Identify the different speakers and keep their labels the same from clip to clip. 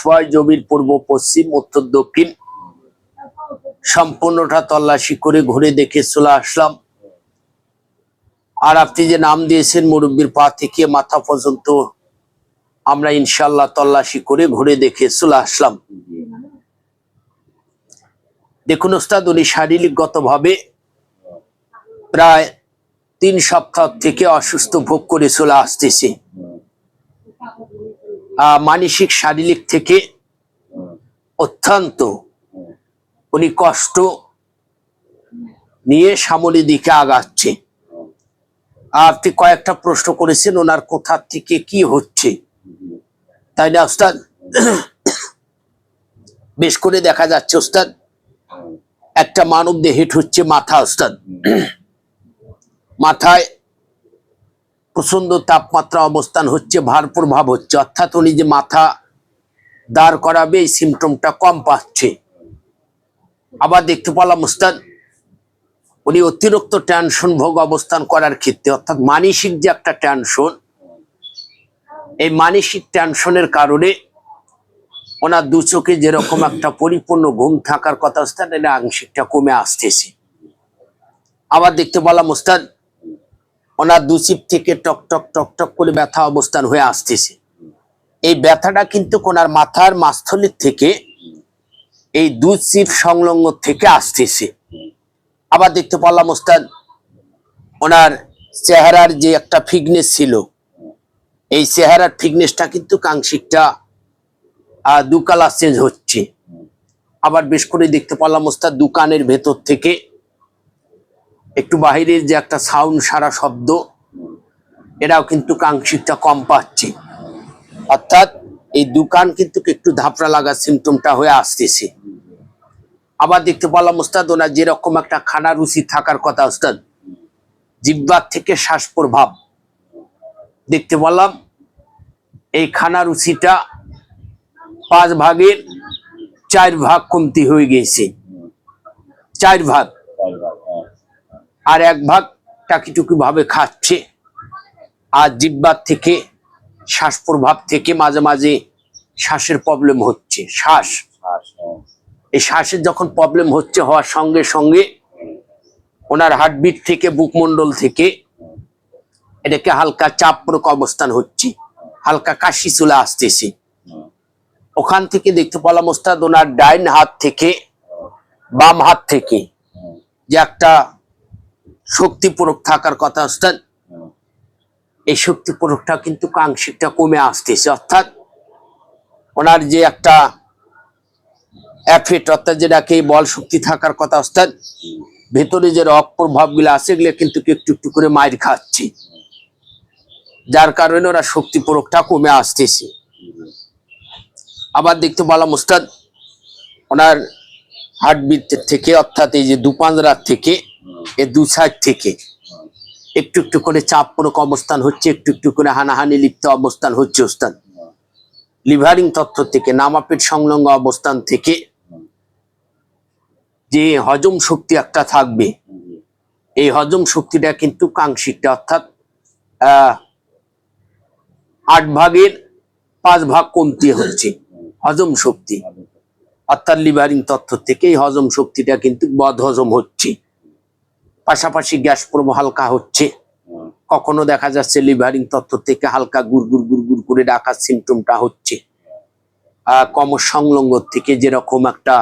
Speaker 1: আশফায় জমির পূর্ব পশ্চিম উত্তর দক্ষিণ সম্পূর্ণটা তল্লাশি করে ঘুরে দেখে চলে আসলাম। আর আপনি যে নাম দিয়েছেন মুরব্বির পা থেকে মাথা পর্যন্ত আমরা ইনশাল্লাহ তল্লাশি করে ঘুরে দেখে চলে আসলাম। দেখুন ওস্তাদ, উনি শারীরিকগতভাবে প্রায় 3 সপ্তাহ থেকে অসুস্থ ভোগ করে চলে আসতেছে। মানসিক শারীরিক থেকে অত্যন্ত উনি কষ্ট নিয়ে সামনের দিকে আগাচ্ছে। আপনি কয়েকটা প্রশ্ন করেছেন ওনার কোথা থেকে কি হচ্ছে, তাই না ওস্তাদ? বেশ করে দেখা যাচ্ছে ওস্তাদ একটা মানব দেহেট হচ্ছে মাথা ওস্তাদ। মাথায় প্রচন্ড তাপমাত্রা অবস্থান হচ্ছে, ভার প্রভাব হচ্ছে, অর্থাৎ উনি যে মাথা দাঁড় করাবে এই সিমটমটা কম পাচ্ছে। আবার দেখতে পেলাম ওস্তাদ উনি অতিরিক্ত টেনশন ভোগ অবস্থান করার ক্ষেত্রে, অর্থাৎ মানসিক যে একটা টেনশন, এই মানসিক টেনশনের কারণে ওনার দু চোখে যেরকম একটা পরিপূর্ণ ঘুম থাকার কথা ওস্তাদ, এটা আংশিকটা কমে আসতেছে। আবার দেখতে পেলাম ওস্তাদ ওনার দু চিপ থেকে টক টক টক টক করে ব্যথা অবস্থান হয়ে আসতেছে। এই ব্যথাটা কিন্তু ওনার মাথার মাস্থলীর থেকে এই দু চিপ সংলগ্ন থেকে আসতেছে। আবার দেখতে পেলাম ওস্তাদ ওনার চেহারার যে একটা ফিটনেস ছিল, এই চেহারার ফিটনেসটা কিন্তু আংশিকটা 2 কালার চেঞ্জ হচ্ছে। আবার বেশ করে দেখতে পেলাম ওস্তাদ দোকানের ভেতর থেকে একটু বাহিরের যে একটা সাউন্ড সারা শব্দ, এরাও কিন্তু আংশিকটা কম পাচ্ছে, অর্থাৎ এই দোকান কিন্তু একটু ধাপড়া লাগার সিমটমটা হয়ে আসতেছে। আবার দেখতে পেলাম ওস্তাদ ওনার যেরকম একটা খানা রুচি থাকার কথা ওস্তাদ, জিহ্বার থেকে শ্বাস প্রভাব দেখতে পেলাম এই খানা রুচিটা 5 ভাগের 4 ভাগ কমতি হয়ে গেছে, 4 ভাগ, আর 1 ভাগ টাকিটুকি ভাবে খাচ্ছে। আর জিহ্বার থেকে শ্বাস প্রভাব থেকে মাঝে মাঝে শ্বাসের প্রবলেম হচ্ছে। এই শ্বাসের যখন প্রবলেম হচ্ছে, হওয়ার সঙ্গে সঙ্গে ওনার হার্টবিট থেকে বুকমন্ডল থেকে এটাকে হালকা চাপরক অবস্থান হচ্ছে, হালকা কাশি চলে আসতেছে। ওখান থেকে দেখতে পেলাম ওস্তাদ ওনার ডাইন হাত থেকে বাম হাত থেকে যে একটা শক্তি প্রয়োগ থাকার কথা ওস্তাদ, এই শক্তি প্রয়োগটা কিন্তু আংশিকটা কমে আসতেছে। অর্থাৎ ওনার যে একটা অ্যাফেক্ট, অর্থাৎ যেটাকে বল শক্তি থাকার কথা ওস্তাদ, ভেতরে যে রক প্রভাব গুলো আছে এগুলো কিন্তু একটু একটু করে মাইর খাচ্ছে, যার কারণে ওরা শক্তি প্রয়োগটা কমে আসতেছে। আবার দেখতে পেলাম ওস্তাদ ওনার হার্টবিট থেকে, অর্থাৎ এই যে দুপাঞ্জরার থেকে, এই 2 সাইড থেকে একটু একটু করে চাপ প্রয়োগ অবস্থান হচ্ছে, একটু একটু করে হানাহানি লিপ্ত অবস্থান হচ্ছে ওস্তাদ। লিভারিং তত্ত্ব থেকে, নামাপেট সংলগ্ন অবস্থান থেকে যে হজম শক্তি একটা থাকবে, এই হজম শক্তিটা কিন্তু আংশিকটা, অর্থাৎ 8 ভাগের 5 ভাগ কমতি হচ্ছে হজম শক্তি, অর্থাৎ লিভারিং তত্ত্ব থেকে এই হজম শক্তিটা কিন্তু বদ হজম হচ্ছে। পাশাপাশি গ্যাস প্রবাহ হালকা হচ্ছে, কখনো দেখা যাচ্ছে লিভারিং তত্ত্ব থেকে হালকা গুড়গুড় গুড়গুড় করে ডাকার সিমটমটা হচ্ছে। কমর সংলগ্ন থেকে যেরকম একটা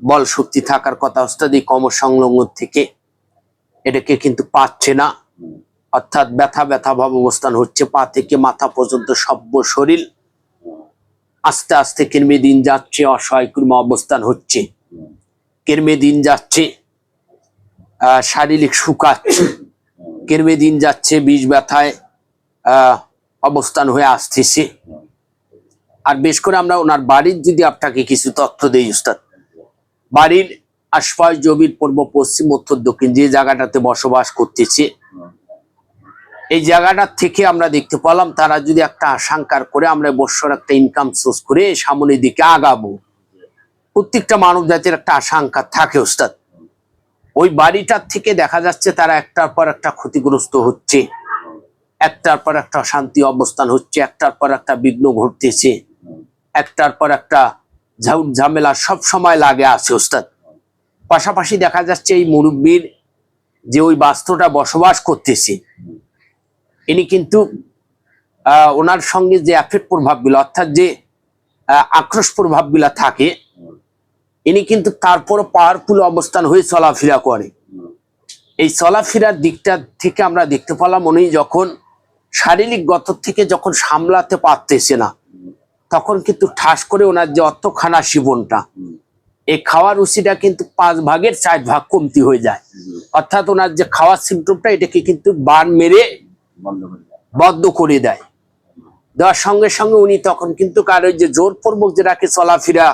Speaker 1: বল শক্তি থাকার কথা ওস্তাদ, এই কমর সংলগ্ন থেকে এটাকে কিন্তু পাচ্ছে না, অর্থাৎ ব্যথা ব্যথা ভাব অবস্থান হচ্ছে। পা থেকে মাথা পর্যন্ত সভ্য শরীর আস্তে আস্তে কেরমে দিন যাচ্ছে, অসহায় অবস্থান হচ্ছে, কেরমে দিন যাচ্ছে, শারীরিক শুকাচ্ছে, কেরমে দিন যাচ্ছে, বিষ ব্যথায় অবস্থান হয়ে আসতেছে। আর বেশ করে আমরা ওনার বাড়ির যদি আপনাকে কিছু তথ্য দেই উস্তাদ, বাড়ির আশপাশ জমির পূর্ব পশ্চিম উত্তর দক্ষিণ যে জায়গাটাতে বসবাস করতেছে, এই জায়গাটার থেকে আমরা দেখতে পেলাম তারা যদি একটা আশঙ্কার করে আমরা বৎসর একটা ইনকাম সোর্স করে সামনের দিকে আগাবো, প্রত্যেকটা মানব জাতির একটা আশঙ্কা থাকে উস্তাদ। ওই বাড়িটার থেকে দেখা যাচ্ছে তারা একটার পর একটা ক্ষতিগ্রস্ত হচ্ছে, একটার পর একটা অশান্তি অবস্থান হচ্ছে, একটার পর একটা বিঘ্ন ঘটতেছে, একটার পর একটা ঝাউট ঝামেলা সব সময় লাগে আছে ওস্তাদ। পাশাপাশি দেখা যাচ্ছে এই মুরব্বীর যে ওই বাস্তুটা বসবাস করতেছে, ইনি কিন্তু ওনার সঙ্গে যে এফেক্ট প্রভাবগুলো অর্থাৎ যে আক্রোশ প্রভাবগুলো থাকে, ইনি কিন্তু তারপর পাওয়ারফুল অবস্থান হয়ে চলাফেরা করে। এই চলাফেরার দিকটা থেকে আমরা দেখতে পেলাম উনি যখন শারীরিক গত থেকে যখন সামলাতে পারতেছে না, তখন কিন্তু ঠাস করে ওনার যে অর্থখানা জীবনটা, এই খাওয়ার রুচিটা কিন্তু 5 ভাগের 4 ভাগ কমতি হয়ে যায়। অর্থাৎ ওনার যে খাওয়ার সিমটমটা এটাকে কিন্তু বান মেরে বদ্ধ করে দেয়। দেওয়ার সঙ্গে সঙ্গে উনি তখন কিন্তু কারো যে জোরপূর্বক যেটাকে চলাফেরা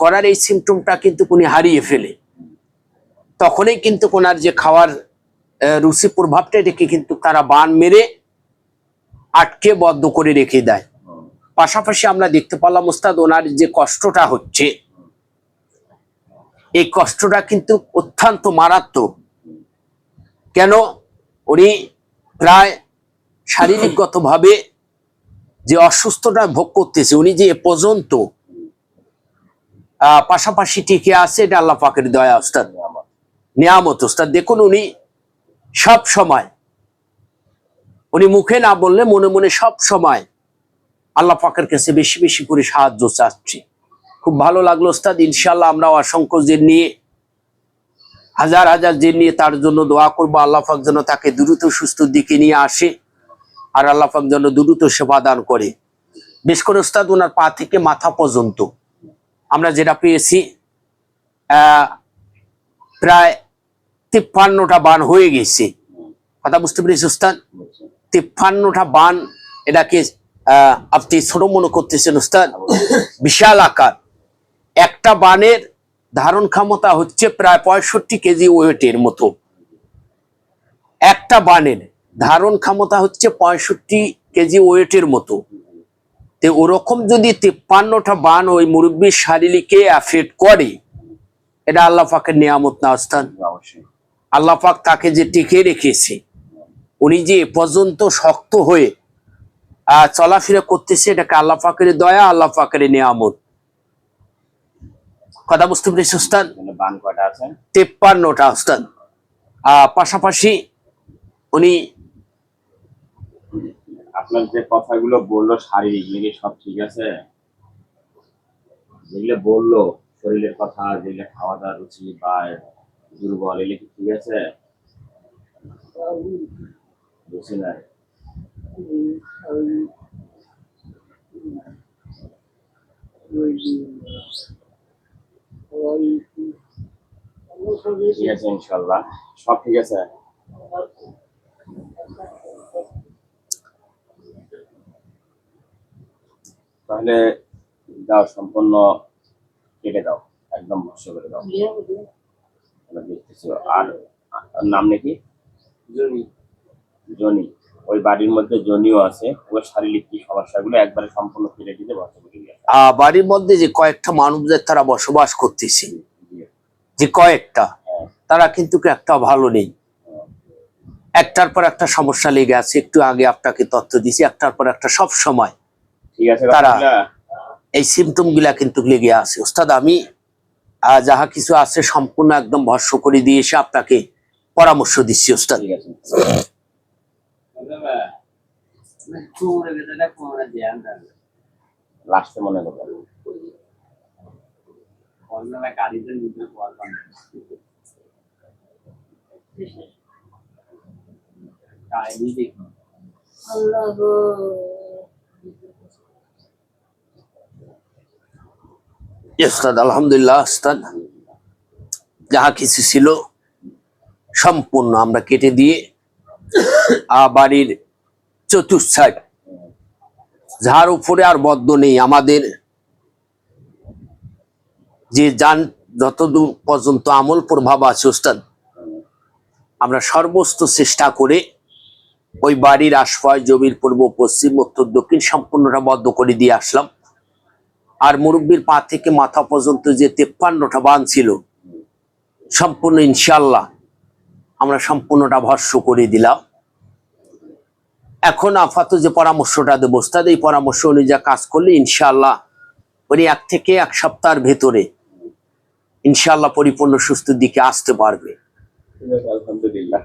Speaker 1: করার এই সিমটমটা কিন্তু উনি হারিয়ে ফেলে। তখনই কিন্তু ওনার যে খাওয়ার রুচি প্রভাবটা এটাকে কিন্তু তারা বান মেরে আটকে বদ্ধ করে রেখে দেয়। পাশাপাশি আমরা দেখতে পেলাম ওস্তাদ ওনার যে কষ্টটা হচ্ছে, এই কষ্টটা কিন্তু অত্যন্ত মারাত্মক। কেন? উনি প্রায় শারীরিকগত ভাবে যে অসুস্থতা ভোগ করতেছে, উনি যে এ পর্যন্ত পাশাপাশি টিকে আছে, এটা আল্লাহ পাকের দয়া ওস্তাদ, নিয়ামত ওস্তাদ। দেখুন উনি সব সময়, উনি মুখে না বললে মনে মনে সব সময় আল্লাহ পাকের কাছে বেশি বেশি করে সাহায্য চাচ্ছি। খুব ভালো লাগলো ওস্তাদ। ইনশাল্লাহ আমরা অসংখ্য জেন নিয়ে, হাজার হাজার জেন নিয়ে তার জন্য দোয়া করবো। আল্লাহ পাক যেন তাকে দ্রুত সুস্থ দিকে নিয়ে আসে, আর আল্লাহ পাক যেন দ্রুত সেবা দান করে। বেশ করে ওস্তাদ ওনার পা থেকে মাথা পর্যন্ত আমরা যেটা পেয়েছি প্রায় 53টা বান হয়ে গেছে। কথা বুঝতে পেরেছি ওস্তাদ? 53টা বান, এটাকে আপনি ছোট মনে করতেছেন ওস্তাদ, বিশাল আকার। একটা বানের ধারণ ক্ষমতা হচ্ছে প্রায় 65 কেজি ওয়েটের মতো। একটা বানের ধারণ ক্ষমতা হচ্ছে 65 কেজি ওয়েটের মতো। তো ওরকম যদি 53টা বান ওই মুরব্বীর শারীরিকে এফেক্ট করে, এটা আল্লাহ পাকের নিয়ামত না ওস্তাদ? আল্লাহ পাক তাকে যে টিকে রেখেছে, উনি যে এ পর্যন্ত শক্ত হয়ে চলাফেরা করতেছে, এটাকে আল্লাহ পাকের দয়া, আল্লাহ পাকের নিয়ামত। কথা বুঝতে পেরেছি ওস্তাদ? 53টা ওস্তাদ। পাশাপাশি উনি
Speaker 2: আপনার যে কথাগুলো বললো শারীরিক সব ঠিক আছে, যেগুলো বললো শরীরের কথা, যেগুলো খাওয়া দাওয়ার রুচি বা দুর্বল, এগুলো কি ঠিক আছে? বুঝছি না। ঠিক আছে ইনশাল্লাহ, সব ঠিক আছে। তাহলে দাও, সম্পূর্ণ কেটে দাও, একদম ভস্য করে দাও। দেখতেছি। আর নাম নাকি? জনি। ওই বাড়ির মধ্যে জনিও আছে, ওই শারীরিক কি সমস্যাগুলো একবারে সম্পূর্ণ কেটে দিতে ভস্য করে দিয়ে।
Speaker 1: বাড়ির মধ্যে যে কয়েকটা মানুষদের তারা বসবাস করতেছে, যে কয়েকটা, তারা কিন্তু একটা ভালো নেই। একটার পর একটা সমস্যা লেগে আছে। একটু আগে আপনাকে তথ্য দিছি, একটার পর একটা সব সময়
Speaker 2: ঠিক আছে
Speaker 1: তারা এই সিমটম গুলা কিন্তু লেগে আছে ওস্তাদ। আমি যাহা কিছু আছে সম্পূর্ণ একদম ভস্য করে দিয়ে এসে আপনাকে পরামর্শ দিচ্ছি ওস্তাদ।
Speaker 2: লাস্টে মনে করবেন
Speaker 1: ওস্তাদ আলহামদুলিল্লাহ ওস্তাদ, যাহা কিছু ছিল সম্পূর্ণ আমরা কেটে দিয়ে বাড়ির চতুর্সাইড যার উপরে আর বদ্ধ নেই, আমাদের যে যান যতদূর পর্যন্ত আমল প্রভাব আছে ওস্তাদ, আমরা সর্বোচ্চ চেষ্টা করে ওই বাড়ির আশপাশ জমির পূর্ব পশ্চিম উত্তর দক্ষিণ সম্পূর্ণটা বদ্ধ করে দিয়ে আসলাম। আর মুরব্বীর পা থেকে মাথা পর্যন্ত যে 53টা বান ছিল সম্পূর্ণ ইনশাল্লাহ আমরা সম্পূর্ণটা ভস্য করে দিলাম। এখন আপাতত যে পরামর্শটা দেবো ওস্তাদ, এই পরামর্শ অনুযায়ী কাজ করলে ইনশাআল্লাহ উনি 1 থেকে 1 সপ্তাহের ভেতরে ইনশাআল্লাহ পরিপূর্ণ সুস্থ দিকে আসতে পারবে।
Speaker 2: ঠিক আছে, আলহামদুলিল্লাহ।